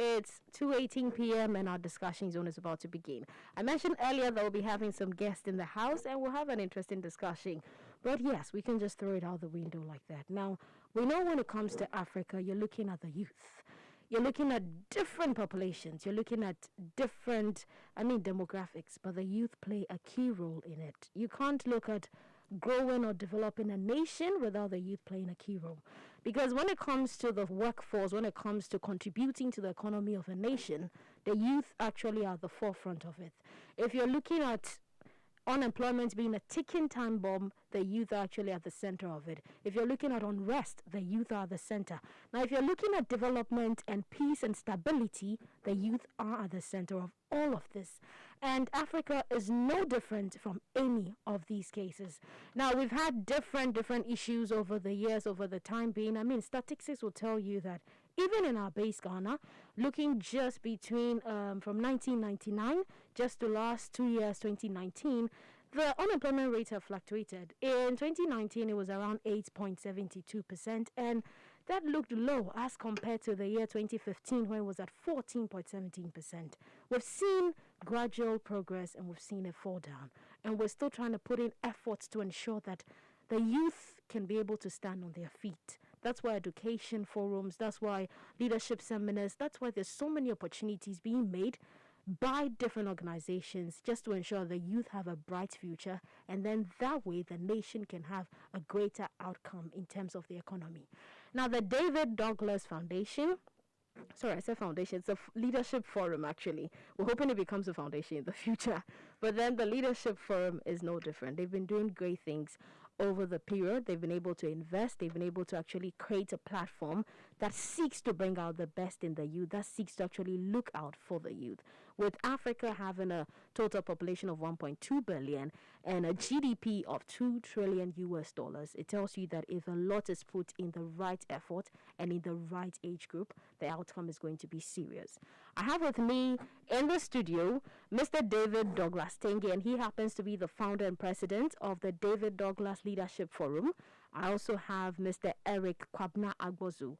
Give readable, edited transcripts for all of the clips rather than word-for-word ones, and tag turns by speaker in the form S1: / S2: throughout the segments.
S1: It's 2:18 p.m. and our discussion zone is about to begin. I mentioned earlier that we'll be having some guests in the house and we'll have an interesting discussion. But yes, we can just throw it out the window like that. Now, we know when it comes to Africa, you're looking at the youth. You're looking at different populations. You're looking at different, demographics, but the youth play a key role in it. You can't look at growing or developing a nation without the youth playing a key role. Because when it comes to the workforce, when it comes to contributing to the economy of a nation, the youth actually are the forefront of it. If you're looking at unemployment being a ticking time bomb, the youth are actually at the center of it. If you're looking at unrest, the youth are the center. Now, if you're looking at development and peace and stability, the youth are at the center of all of this. And Africa is no different from any of these cases. Now, we've had different issues over the years, over the time being. Statistics will tell you that even in our base Ghana, looking just between from 1999 just to last 2 years, 2019, the unemployment rate have fluctuated. In 2019, it was around 8.72%, and that looked low as compared to the year 2015, when it was at 14.17%. We've seen gradual progress, and we've seen it fall down. And we're still trying to put in efforts to ensure that the youth can be able to stand on their feet. That's why education forums, that's why leadership seminars, that's why there's so many opportunities being made by different organizations just to ensure the youth have a bright future, and then that way the nation can have a greater outcome in terms of the economy. Now, the David Douglas Foundation, sorry, I said foundation. It's a leadership forum, actually. We're hoping it becomes a foundation in the future. But then the leadership forum is no different. They've been doing great things over the period. They've been able to invest. They've been able to actually create a platform that seeks to bring out the best in the youth, that seeks to actually look out for the youth. With Africa having a total population of 1.2 billion and a GDP of 2 trillion US dollars, it tells you that if a lot is put in the right effort and in the right age group, the outcome is going to be serious. I have with me in the studio Mr. David Douglas Tengi, and he happens to be the founder and president of the David Douglas Leadership Forum. I also have Mr. Eric Kwabna Agbozu,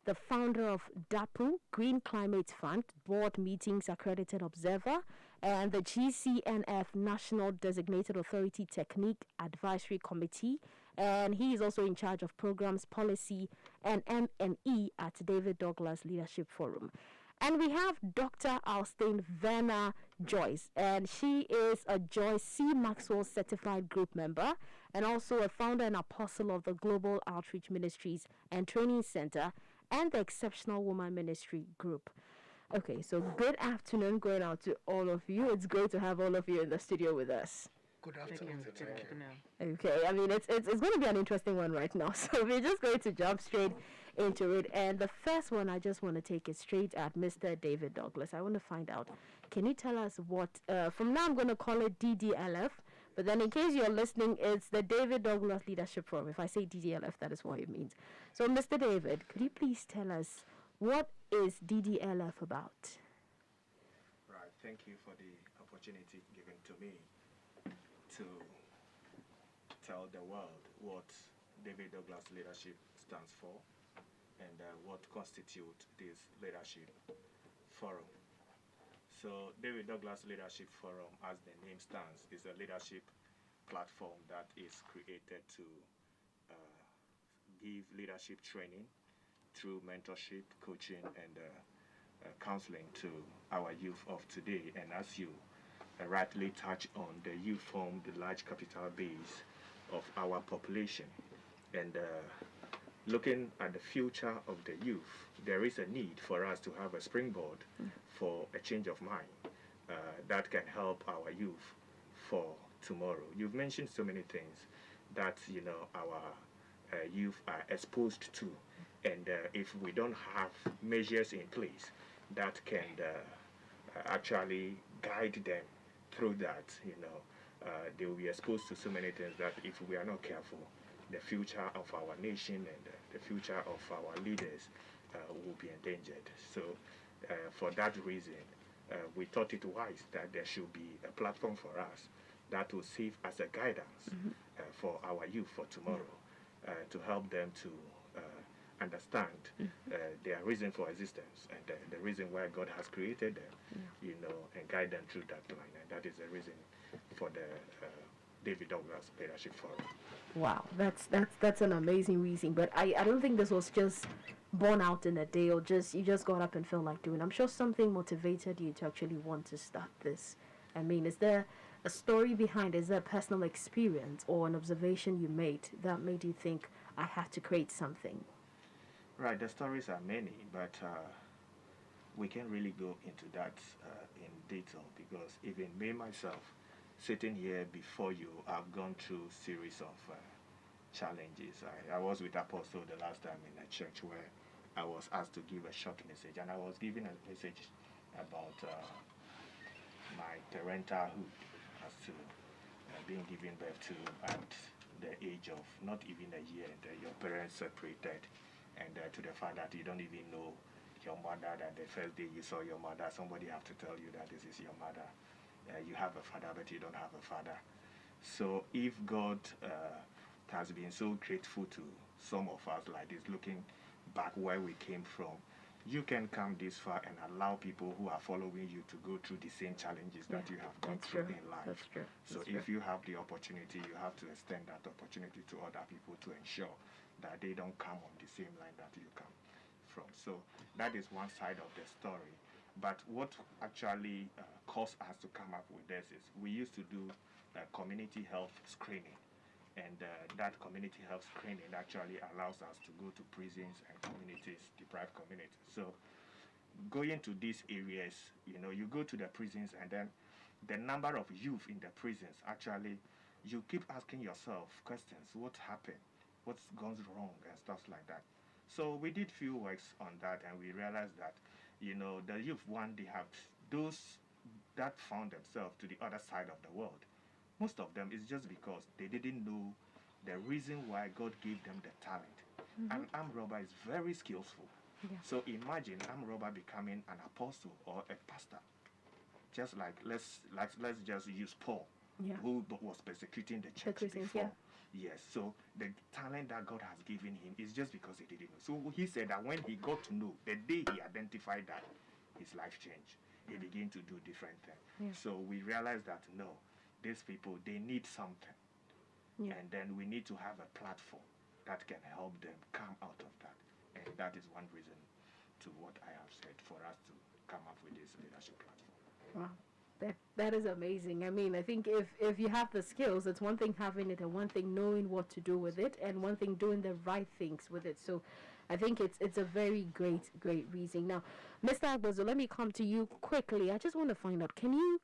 S1: the founder of DAPU, Green Climate Fund, Board Meetings Accredited Observer, and the GCNF National Designated Authority Technique Advisory Committee. And he is also in charge of programs, policy, and M&E at David Douglas Leadership Forum. And we have Dr. Alstein Werner Joyce, and she is a Joyce C. Maxwell Certified Group member and also a founder and apostle of the Global Outreach Ministries and Training Center and the Exceptional Woman Ministry Group. Okay, so good afternoon going out to all of you. It's great to have all of you in the studio with us.
S2: Good afternoon.
S1: Okay, it's going to be an interesting one right now. So we're just going to jump straight into it. And the first one, I just want to take it straight at Mr. David Douglas. I want to find out, can you tell us what, from now I'm going to call it DDLF, but then in case you're listening, it's the David Douglas Leadership Forum. If I say DDLF, that is what it means. So Mr. David, could you please tell us, what is DDLF about?
S2: Right, thank you for the opportunity given to me to tell the world what David Douglas Leadership stands for and what constitutes this leadership forum. So David Douglas Leadership Forum, as the name stands, is a leadership platform that is created to give leadership training through mentorship, coaching, and counseling to our youth of today. And as you rightly touch on, the youth form the large capital base of our population. And looking at the future of the youth, there is a need for us to have a springboard for a change of mind that can help our youth for tomorrow. You've mentioned so many things that our youth are exposed to, and if we don't have measures in place that can actually guide them through that, they will be exposed to so many things that if we are not careful, the future of our nation and the future of our leaders will be endangered. So for that reason, we thought it wise that there should be a platform for us that will serve as a guidance for our youth for tomorrow, to help them to understand their reason for existence and the reason why God has created them, and guide them through that line. And that is the reason for the David Douglas Leadership Forum.
S1: Wow, that's an amazing reason. But I don't think this was just born out in a day, or just you just got up and felt like doing. I'm sure something motivated you to actually want to start this. I mean, is there a story behind it? Is there a personal experience or an observation you made that made you think, I have to create something?
S2: Right, the stories are many, but we can't really go into that in detail, because even me myself, sitting here before you, I've gone through series of challenges. I was with Apostle the last time in a church where I was asked to give a short message, and I was giving a message about my parentalhood as to being given birth to at the age of not even a year, and your parents separated, and to the fact that you don't even know your mother, that the first day you saw your mother, somebody have to tell you that this is your mother. You have a father, but you don't have a father. So if God has been so grateful to some of us like this, looking back where we came from, you can come this far and allow people who are following you to go through the same challenges that you have gone through in life.
S1: That's true.
S2: So if you have the opportunity, you have to extend that opportunity to other people to ensure that they don't come on the same line that you come from. So that is one side of the story. But what actually caused us to come up with this is we used to do community health screening. And that community health screening actually allows us to go to prisons and communities, deprived communities. So going to these areas, you go to the prisons, and then the number of youth in the prisons, actually, you keep asking yourself questions. What happened? What's gone wrong? And stuff like that. So we did few works on that, and we realized that, the youth, they have those that found themselves to the other side of the world. Most of them is just because they didn't know the reason why God gave them the talent. An armed robber is very skillful.
S1: Yeah.
S2: So imagine armed robber becoming an apostle or a pastor. Just like let's just use Paul, who was persecuting the church before. Yes, so the talent that God has given him is just because he didn't know. So he said that when he got to know, the day he identified that, his life changed. He began to do different things.
S1: Yeah.
S2: So we realized that no, these people, they need something.
S1: Yeah.
S2: And then we need to have a platform that can help them come out of that. And that is one reason to what I have said for us to come up with this leadership platform.
S1: Wow. That is amazing. I mean, I think if you have the skills, it's one thing having it, and one thing knowing what to do with it, and one thing doing the right things with it. So I think it's a very great reason. Now, Mr. Agbozo, let me come to you quickly. I just want to find out, can you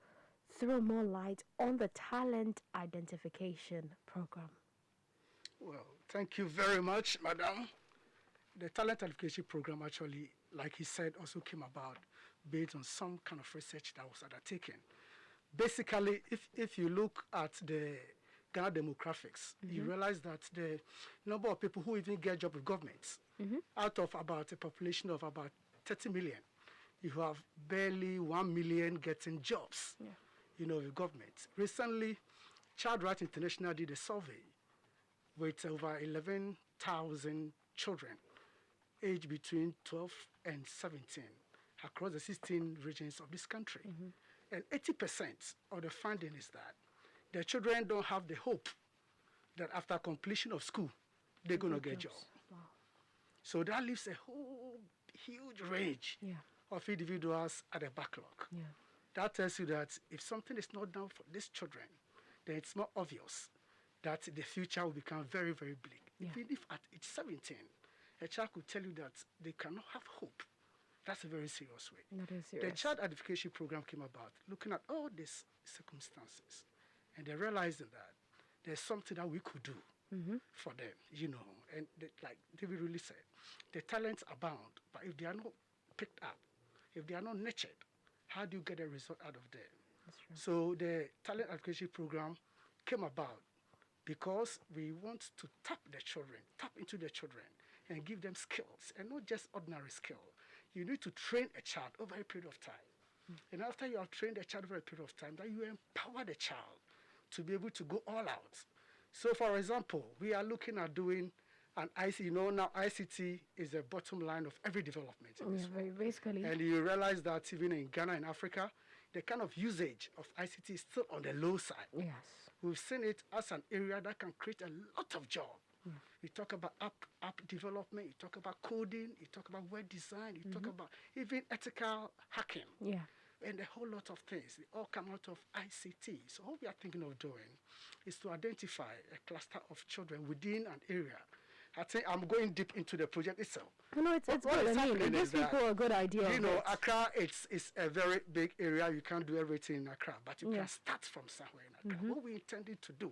S1: throw more light on the talent identification program?
S3: Well, thank you very much, Madam. The talent identification program actually, like he said, also came about based on some kind of research that was undertaken. Basically, if you look at the Ghana demographics, you realize that the number of people who even get job with governments, out of about a population of about 30 million, you have barely 1 million getting jobs, with government. Recently, Child Rights International did a survey with over 11,000 children aged between 12 and 17 across the 16 regions of this country. And 80% of the finding is that the children don't have the hope that after completion of school, they're going to get jobs.
S1: Wow.
S3: So that leaves a whole huge range of individuals at a backlog.
S1: Yeah.
S3: That tells you that if something is not done for these children, then it's more obvious that the future will become very, very bleak. Even if at age 17, a child could tell you that they cannot have hope, that's a very serious way.
S1: That is serious.
S3: The child identification program came about looking at all these circumstances, and they're realizing that there's something that we could do for them, and like David really said, the talents abound, but if they are not picked up, if they are not nurtured, how do you get a result out of them?
S1: That's true.
S3: So the talent acquisition program came about because we want to tap into the children and give them skills, and not just ordinary skill. You need to train a child over a period of time. And after you have trained a child over a period of time, that you empower the child to be able to go all out. So for example, we are looking at doing And now ICT is the bottom line of every development in this world.
S1: Basically.
S3: And you realize that even in Ghana and Africa, the kind of usage of ICT is still on the low side.
S1: Yes.
S3: We've seen it as an area that can create a lot of jobs. You talk about app development, you talk about coding, you talk about web design, you talk about even ethical hacking.
S1: Yeah.
S3: And a whole lot of things. They all come out of ICT. So what we are thinking of doing is to identify a cluster of children within an area. I think I'm going deep into the project itself.
S1: No, it's good. I mean, it gives people a good idea.
S3: Accra, it's a very big area. You can't do everything in Accra, but you can start from somewhere in Accra. What we intended to do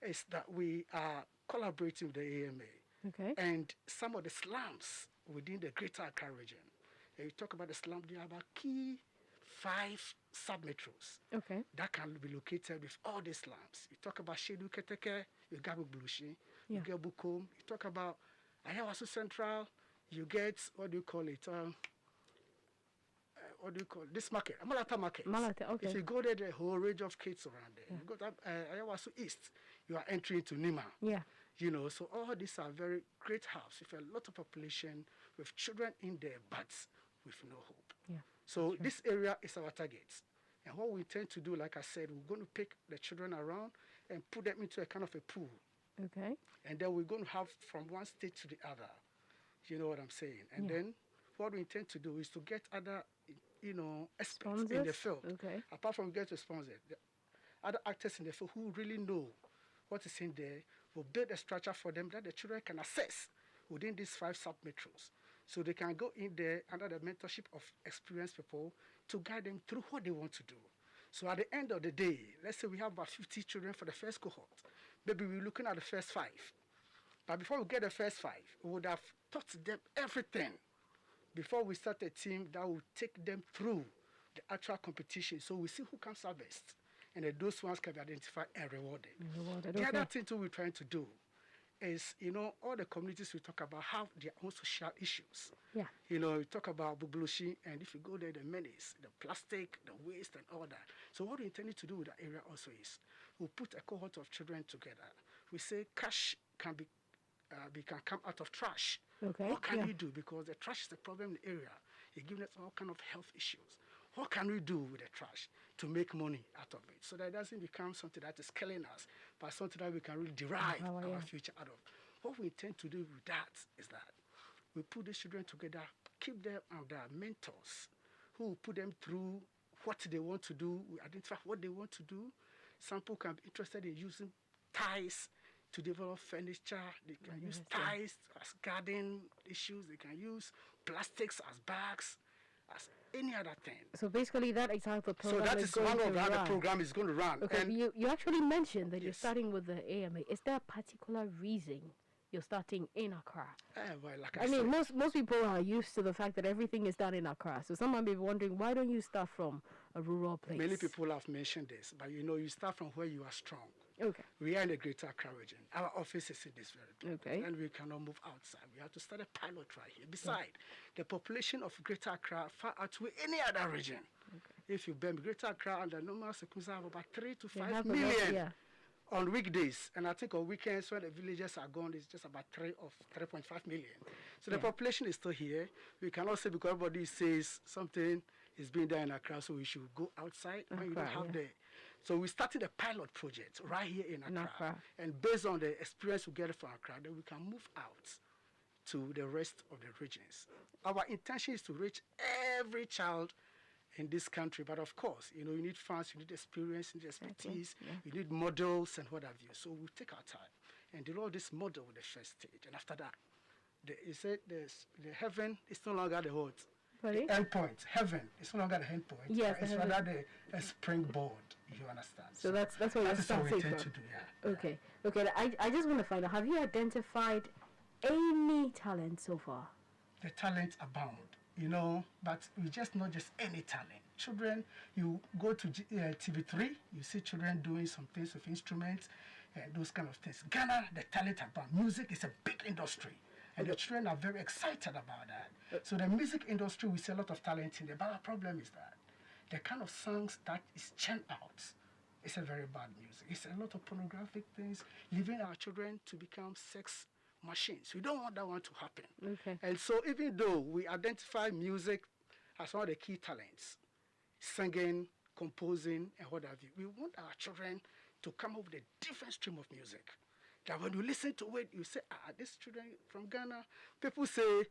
S3: is that we are collaborating with the AMA and some of the slums within the Greater Accra region. And you talk about the slum, there are about key 5 sub-metros that can be located with all the slums. You talk about Shedu Keteke, you get Bulushi, you get Bukom. You talk about Ayawasu Central, you get, what do you call it? This market, Malata Market.
S1: Malata, okay.
S3: If you go there, a whole range of kids around there. You go to Ayawasu East, you are entering into Nima.
S1: Yeah.
S3: So all these are very great hubs with a lot of population, with children in there, but with no hope.
S1: Yeah.
S3: So this area is our target. And what we intend to do, like I said, we're going to pick the children around and put them into a kind of a pool.
S1: Okay.
S3: And then we're going to have from one state to the other. You know what I'm saying? And then what we intend to do is to get other, experts in the field.
S1: Okay.
S3: Apart from getting sponsors, the other actors in the field who really know what is in there, will build a structure for them that the children can access within these 5 sub-metros. So they can go in there under the mentorship of experienced people to guide them through what they want to do. So at the end of the day, let's say we have about 50 children for the first cohort. Maybe we're looking at the first 5. But before we get the first 5, we would have taught them everything before we start a team that will take them through the actual competition. So we see who comes out best. And then those ones can be identified and rewarded. The other thing too we're trying to do is, all the communities we talk about have their own social issues.
S1: Yeah.
S3: You talk about Bubulushi, and if you go there, the menace, the plastic, the waste, and all that. So what we intended to do with that area also is we'll put a cohort of children together. We say cash can come out of trash.
S1: Okay.
S3: What can we do? Because the trash is a problem in the area. It's giving us all kind of health issues. What can we do with the trash to make money out of it so that it doesn't become something that is killing us, but something that we can really derive our future out of? What we intend to do with that is that we put these children together, keep them under mentors who will put them through what they want to do. We identify what they want to do. Some people can be interested in using ties to develop furniture. They can use ties as garden issues. They can use plastics as bags, as any other thing.
S1: So basically that is how the program
S3: So that is one of how the program is going to run.
S1: Okay,
S3: and
S1: you actually mentioned that you're starting with the AMA. Is there a particular reason you're starting in Accra?
S3: Well, like
S1: I mean, most people are used to the fact that everything is done in Accra. So someone may be wondering, why don't you start from a rural place?
S3: Many people have mentioned this, but you start from where you are strong.
S1: Okay.
S3: We are in the Greater Accra region. Our office is in this very place.
S1: Okay.
S3: And we cannot move outside. We have to start a pilot right here. Besides, the population of Greater Accra far outweigh any other region. Okay. If you bear Greater Accra under normal circumstances, have about 3 to 5 million on weekdays. And I think on weekends when the villages are gone, it's just about 3.5 million. So the population is still here. We cannot say because everybody says something is being done in Accra, so we should go outside when you don't have the... So we started a pilot project right here in Accra. And based on the experience we get from Accra, then we can move out to the rest of the regions. Our intention is to reach every child in this country. But of course, you need funds, you need experience, you need expertise, you need models and what have you. So we take our time and do all this model with the first stage. And after that, the heaven is no longer the what? The end point. Heaven is no longer the end point.
S1: Yes,
S3: it's rather the springboard. You understand?
S1: So that's what you're starting
S3: what we intend to do. Yeah.
S1: Okay. Okay. I just want to find out. Have you identified any talent so far?
S3: The talent abound. But we just not just any talent. Children, you go to TV3, you see children doing some things with instruments and those kind of things. Ghana, the talent abound. Music is a big industry. And the children are very excited about that. So the music industry, we see a lot of talent in there. But our problem is that the kind of songs that is churned out is a very bad music. It's a lot of pornographic things, leaving our children to become sex machines. We don't want that one to happen.
S1: Okay.
S3: And so even though we identify music as one of the key talents, singing, composing, and what have you, we want our children to come up with a different stream of music. That when you listen to it, you say, these children from Ghana, people say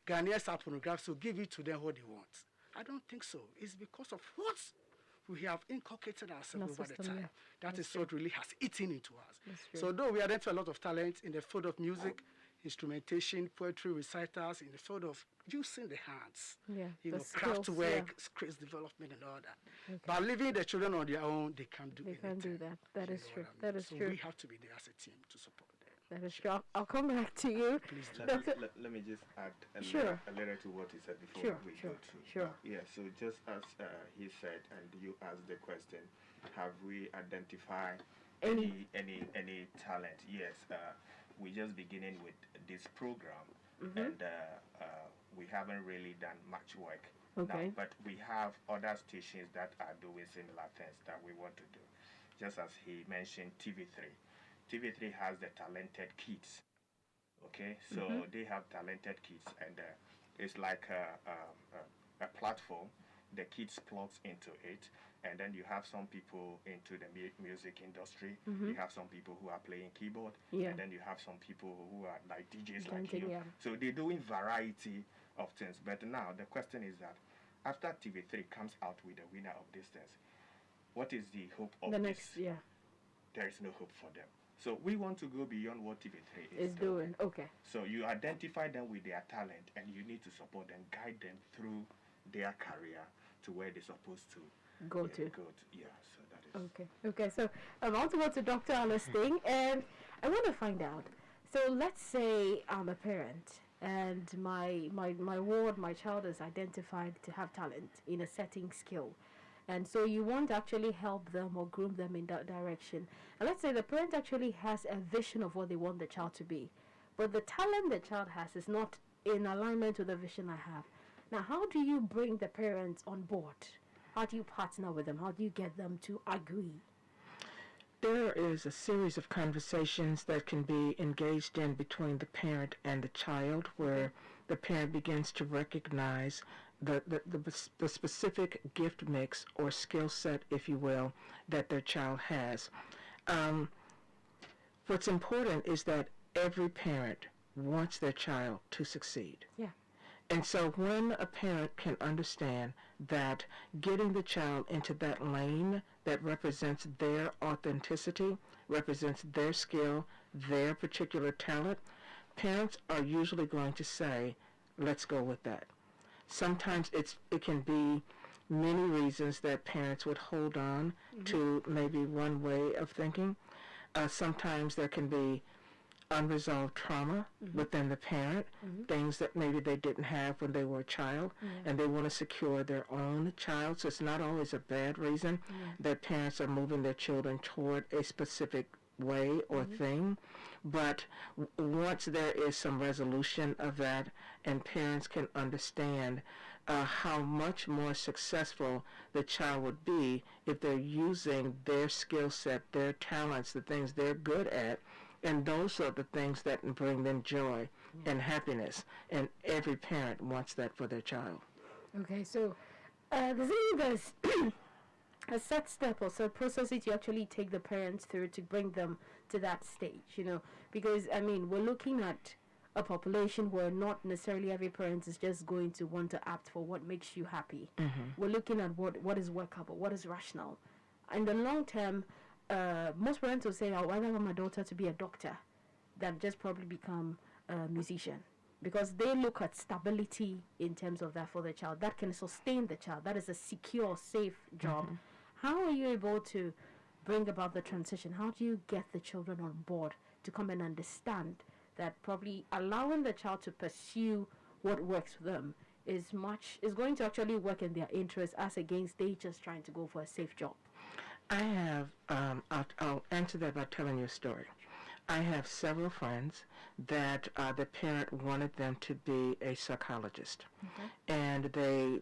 S3: Ghanaians are pornographic, so give it to them what they want. I don't think so. It's because of what we have inculcated ourselves over the time.
S1: Yeah.
S3: That is what really has eaten into us.
S1: That's
S3: So though we identify a lot of talent in the field of music, instrumentation, poetry, recitals, in the field of using the hands, craft work, skills development and all that.
S1: Okay.
S3: But leaving the children on their own, they can't do anything.
S1: They can't do that. That is true. That is
S3: so
S1: true.
S3: We have to be there as a team to support them.
S1: That is true. I'll come back to you.
S3: Please do.
S2: Let me just add a little to what he said before we go to.
S1: Sure.
S2: Yeah, so just as he said, and you asked the question, have we identified any talent? Yes, we're just beginning with this program, and we haven't really done much work now, but we have other stations that are doing similar things that we want to do. Just as he mentioned, TV3. TV3 has the talented kids. Okay, so they have talented kids, and it's like a platform. The kids plugs into it, and then you have some people into the music industry. You have some people who are playing keyboard, and then you have some people who are like DJs like you. So they're doing variety of things. But now the question is that after TV3 comes out with the winner of this things, what is the hope of this? There is no hope for them. So we want to go beyond what TV3 is doing.
S1: Okay.
S2: So you identify them with their talent, and you need to support them, guide them through their career to where they're supposed to
S1: go to.
S2: Yeah, so that is.
S1: Okay. Okay, so I want to go to Dr. Alice Sting, and I want to find out. So let's say I'm a parent, and my ward, my child is identified to have talent in a certain skill. And so you want to actually help them or groom them in that direction. And let's say the parent actually has a vision of what they want the child to be, but the talent the child has is not in alignment with the vision I have. Now, how do you bring the parents on board? How do you partner with them? How do you get them to agree?
S4: There is a series of conversations that can be engaged in between the parent and the child, where the parent begins to recognize the specific gift mix or skill set, if you will, that their child has. What's important is that every parent wants their child to succeed.
S1: Yeah.
S4: And so when a parent can understand that getting the child into that lane that represents their authenticity, represents their skill, their particular talent, parents are usually going to say, let's go with that. Sometimes it can be many reasons that parents would hold on to maybe one way of thinking. Sometimes there can be unresolved trauma within the parent, things that maybe they didn't have when they were a child, and they want to secure their own child. So it's not always a bad reason that parents are moving their children toward a specific way or thing. But once there is some resolution of that, and parents can understand how much more successful the child would be if they're using their skill set, their talents, the things they're good at, and those are the things that bring them joy and happiness. And every parent wants that for their child.
S1: Okay, so the thing is, a set step or set process that you actually take the parents through to bring them to that stage, because, I mean, we're looking at a population where not necessarily every parent is just going to want to opt for what makes you happy. We're looking at what is workable, what is rational. In the long term, most parents will say, I rather want my daughter to be a doctor than just probably become a musician, because they look at stability in terms of that for the child. That can sustain the child. That is a secure, safe job. How are you able to bring about the transition? How do you get the children on board to come and understand that probably allowing the child to pursue what works for them is going to actually work in their interest, as against they just trying to go for a safe job?
S4: I have, I'll answer that by telling you a story. I have several friends that the parent wanted them to be a psychologist. And they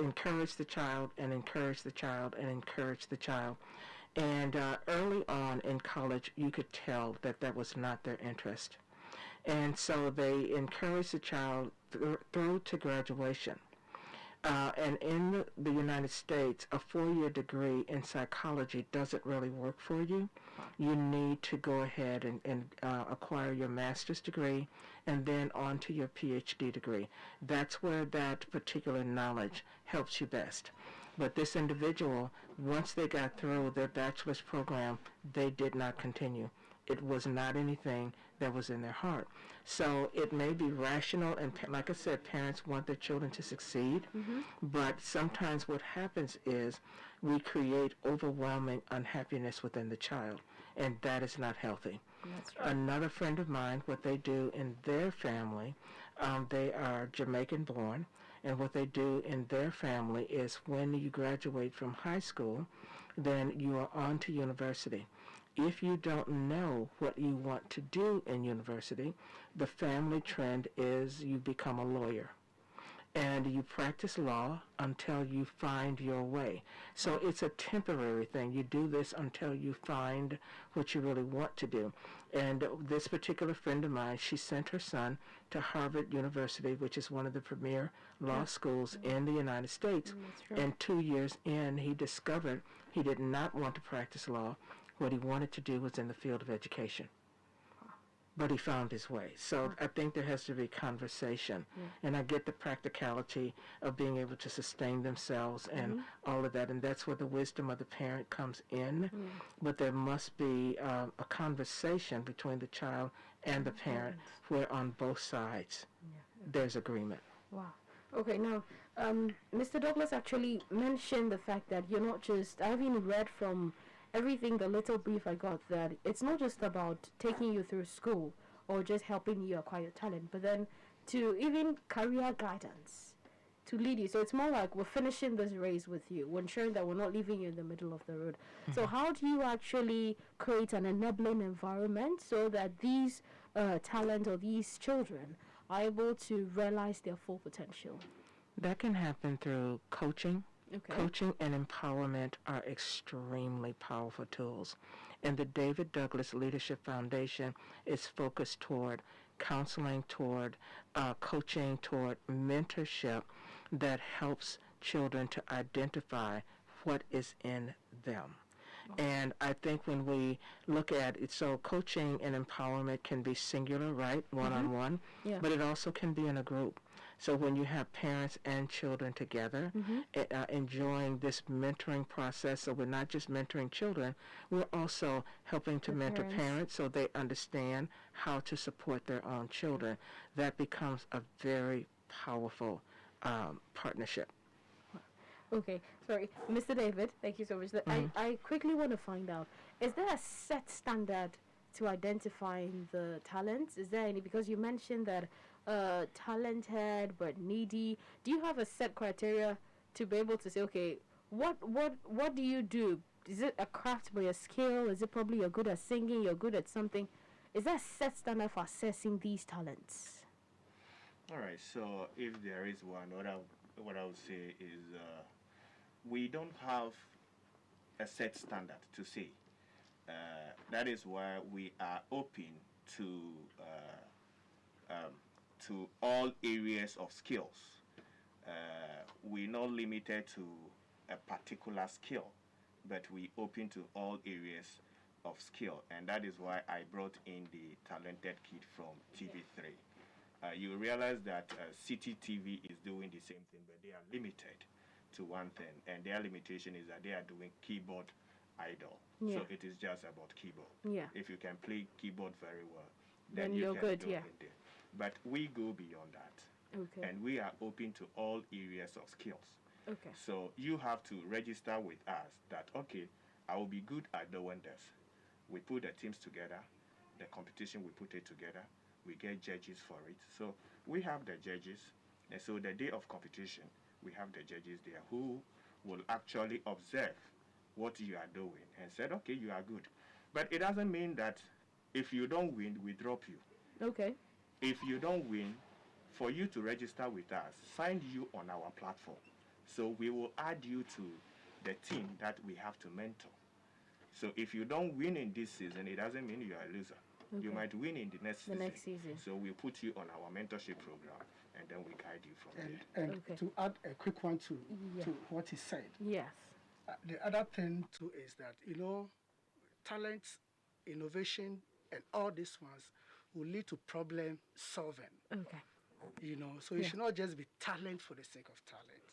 S4: encouraged the child and encouraged the child and encouraged the child. And early on in college, you could tell that that was not their interest. And so they encourage the child through to graduation. And in the United States, a 4-year degree in psychology doesn't really work for you. You need to go ahead and acquire your master's degree and then on to your PhD degree. That's where that particular knowledge helps you best. But this individual, once they got through their bachelor's program, they did not continue. It was not anything that was in their heart. So it may be rational, and like I said, parents want their children to succeed, but sometimes what happens is we create overwhelming unhappiness within the child, and that is not healthy.
S1: That's right.
S4: Another friend of mine, what they do in their family, they are Jamaican born, and what they do in their family is when you graduate from high school, then you are on to university. If you don't know what you want to do in university, the family trend is you become a lawyer. And you practice law until you find your way. So it's a temporary thing. You do this until you find what you really want to do. And this particular friend of mine, she sent her son to Harvard University, which is one of the premier law schools in the United States. And 2 years in, he discovered he did not want to practice law. What he wanted to do was in the field of education. But he found his way. So I think there has to be conversation. And I get the practicality of being able to sustain themselves and all of that. And that's where the wisdom of the parent comes in. But there must be a conversation between the child and the parent where on both sides there's agreement.
S1: Wow. Okay, now, Mr. Douglas actually mentioned the fact that you're not just, I've even read from everything, the little brief I got, that it's not just about taking you through school or just helping you acquire talent, but then to even career guidance to lead you. So it's more like we're finishing this race with you. We're ensuring that we're not leaving you in the middle of the road. So how do you actually create an enabling environment so that these talent or these children are able to realize their full potential?
S4: That can happen through coaching.
S1: Okay.
S4: Coaching and empowerment are extremely powerful tools. And the David Douglas Leadership Foundation is focused toward counseling, toward coaching, toward mentorship that helps children to identify what is in them. And I think when we look at it, so coaching and empowerment can be singular, right, one-on-one, but it also can be in a group. So when you have parents and children together, enjoying this mentoring process, so we're not just mentoring children, we're also helping to mentor parents so they understand how to support their own children. That becomes a very powerful partnership.
S1: Okay, sorry. Mr. David, thank you so much. I quickly want to find out, is there a set standard to identifying the talents? Is there any, because you mentioned that talented but needy. Do you have a set criteria to be able to say, okay, what do you do? Is it a craft by a skill? Is it probably you're good at singing, you're good at something? Is there a set standard for assessing these talents?
S2: All right, so if there is one, what I would say is we don't have a set standard to say. That is why we are open to all areas of skills. We're not limited to a particular skill, but we open to all areas of skill, and that is why I brought in the talented kid from TV3. You realize that City TV is doing the same thing, but they are limited to one thing, and their limitation is that they are doing keyboard idol. So it is just about keyboard. If you can play keyboard very well, then you're good. In there. But we go beyond that, and we are open to all areas of skills. So you have to register with us that, okay, I will be good at doing this. We put the teams together, the competition, we put it together, we get judges for it. So we have the judges, and so the day of competition, we have the judges there who will actually observe what you are doing and said, okay, you are good. But it doesn't mean that if you don't win, we drop you. If you don't win, for you to register with us, sign you on our platform. So we will add you to the team that we have to mentor. So if you don't win in this season, it doesn't mean you are a loser. You might win in the next
S1: season.
S2: So we put you on our mentorship program, and then we guide you from there.
S3: And
S1: Okay.
S3: to add a quick one to what he said,
S1: Yes.
S3: the other thing too is that, talent, innovation, and all these ones will lead to problem solving.
S1: Okay.
S3: So it should not just be talent for the sake of talent,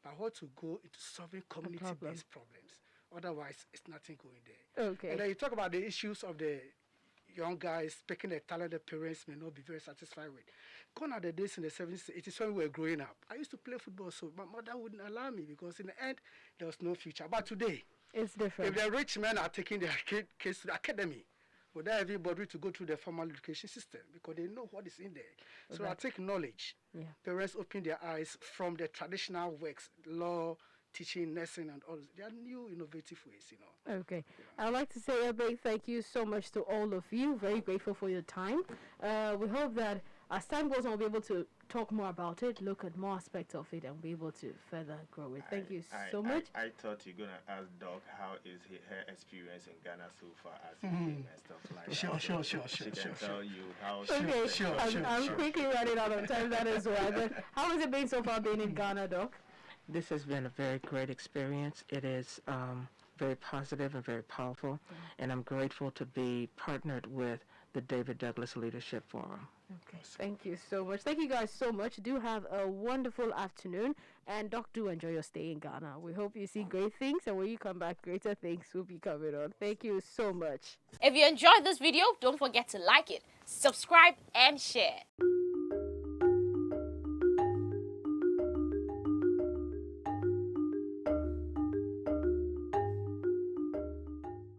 S3: but how to go into solving community-based problems. Otherwise, it's nothing going there.
S1: Okay.
S3: And then you talk about the issues of the young guys picking a talent that parents may not be very satisfied with. Gone are the days in the 70s, 80s when we were growing up. I used to play football, so my mother wouldn't allow me because in the end, there was no future. But today,
S1: it's different.
S3: if the rich men are taking their kids to the academy, without everybody to go through the formal education system because they know what is in there. So I take knowledge.
S1: Yeah.
S3: Parents open their eyes from the traditional works, law, teaching, nursing, and all. There are new innovative ways,
S1: Okay. I'd like to say a big thank you so much to all of you. Very grateful for your time. We hope that as time goes on, we'll be able to talk more about it, look at more aspects of it, and be able to further grow it. Thank you so much.
S2: I thought you were going to ask Doc how is her experience in Ghana so far as a film and stuff like that.
S3: Sure.
S2: She can tell you how
S1: Okay, I'm quickly running out of time, that is why. But how has it been so far being in Ghana, Doc?
S4: This has been a very great experience. It is very positive and very powerful, and I'm grateful to be partnered with the David Douglas Leadership Forum.
S1: Okay, thank you so much. Thank you guys so much. Do have a wonderful afternoon, and Doc, do enjoy your stay in Ghana. We hope you see great things, and when you come back, greater things will be coming on. Thank you so much.
S5: If you enjoyed this video, don't forget to like it, subscribe, and share.